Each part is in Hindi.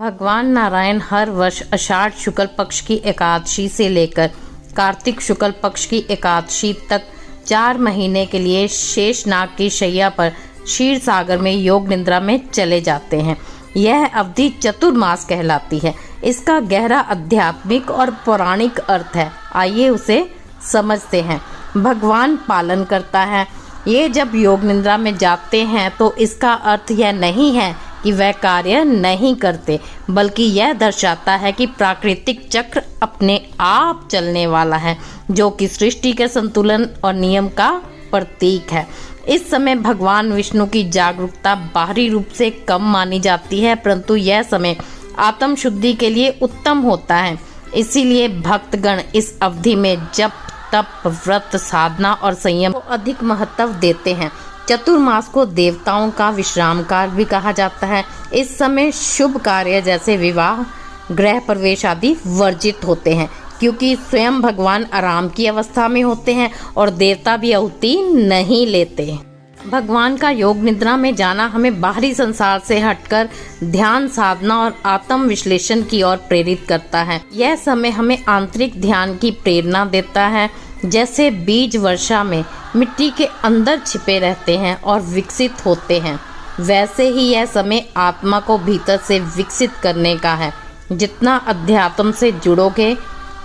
भगवान नारायण हर वर्ष आषाढ़ शुक्ल पक्ष की एकादशी से लेकर कार्तिक शुक्ल पक्ष की एकादशी तक 4 महीने के लिए शेषनाग की शैया पर क्षीर सागर में योग निद्रा में चले जाते हैं। यह अवधि चतुर्मास कहलाती है। इसका गहरा आध्यात्मिक और पौराणिक अर्थ है। आइए उसे समझते हैं। भगवान पालन करता है। ये जब योग निद्रा में जाते हैं तो इसका अर्थ यह नहीं है कि वह कार्य नहीं करते, बल्कि यह दर्शाता है कि प्राकृतिक चक्र अपने आप चलने वाला है, जो कि सृष्टि के संतुलन और नियम का प्रतीक है। इस समय भगवान विष्णु की जागरूकता बाहरी रूप से कम मानी जाती है, परंतु यह समय आत्म शुद्धि के लिए उत्तम होता है। इसीलिए भक्तगण इस अवधि में जप, तप, व्रत, साधना और संयम को अधिक महत्व देते हैं। चतुर्मास को देवताओं का विश्राम काल भी कहा जाता है। इस समय शुभ कार्य जैसे विवाह, गृह प्रवेश आदि वर्जित होते हैं, क्योंकि स्वयं भगवान आराम की अवस्था में होते हैं और देवता भी आहुति नहीं लेते। भगवान का योग निद्रा में जाना हमें बाहरी संसार से हटकर ध्यान, साधना और आत्म विश्लेषण की ओर प्रेरित करता है। यह समय हमें आंतरिक ध्यान की प्रेरणा देता है। जैसे बीज वर्षा में मिट्टी के अंदर छिपे रहते हैं और विकसित होते हैं, वैसे ही यह समय आत्मा को भीतर से विकसित करने का है। जितना अध्यात्म से जुड़ोगे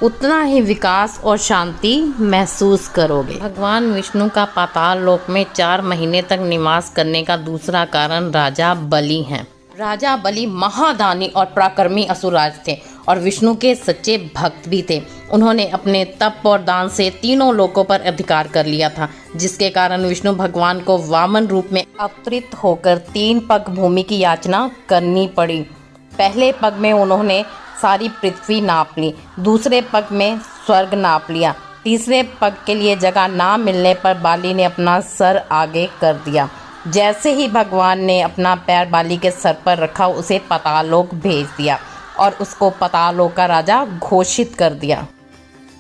उतना ही विकास और शांति महसूस करोगे। भगवान विष्णु का पाताल लोक में 4 महीने तक निवास करने का दूसरा कारण राजा बलि है। राजा बलि महादानी और पराक्रमी असुरराज थे और विष्णु के सच्चे भक्त भी थे। उन्होंने अपने तप और दान से तीनों लोकों पर अधिकार कर लिया था, जिसके कारण विष्णु भगवान को वामन रूप में अवतरित होकर 3 पग भूमि की याचना करनी पड़ी। पहले पग में उन्होंने सारी पृथ्वी नाप ली, दूसरे पग में स्वर्ग नाप लिया, तीसरे पग के लिए जगह ना मिलने पर बाली ने अपना सर आगे कर दिया। जैसे ही भगवान ने अपना पैर बाली के सर पर रखा, उसे पाताललोक भेज दिया और उसको पाताललोक का राजा घोषित कर दिया।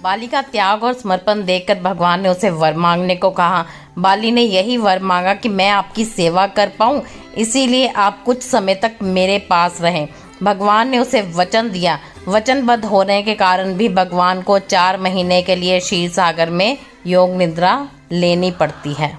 बाली का त्याग और समर्पण देखकर भगवान ने उसे वर मांगने को कहा। बाली ने यही वर मांगा कि मैं आपकी सेवा कर पाऊँ, इसीलिए आप कुछ समय तक मेरे पास रहें। भगवान ने उसे वचन दिया। वचनबद्ध होने के कारण भी भगवान को 4 महीने के लिए क्षीर सागर में योग निद्रा लेनी पड़ती है।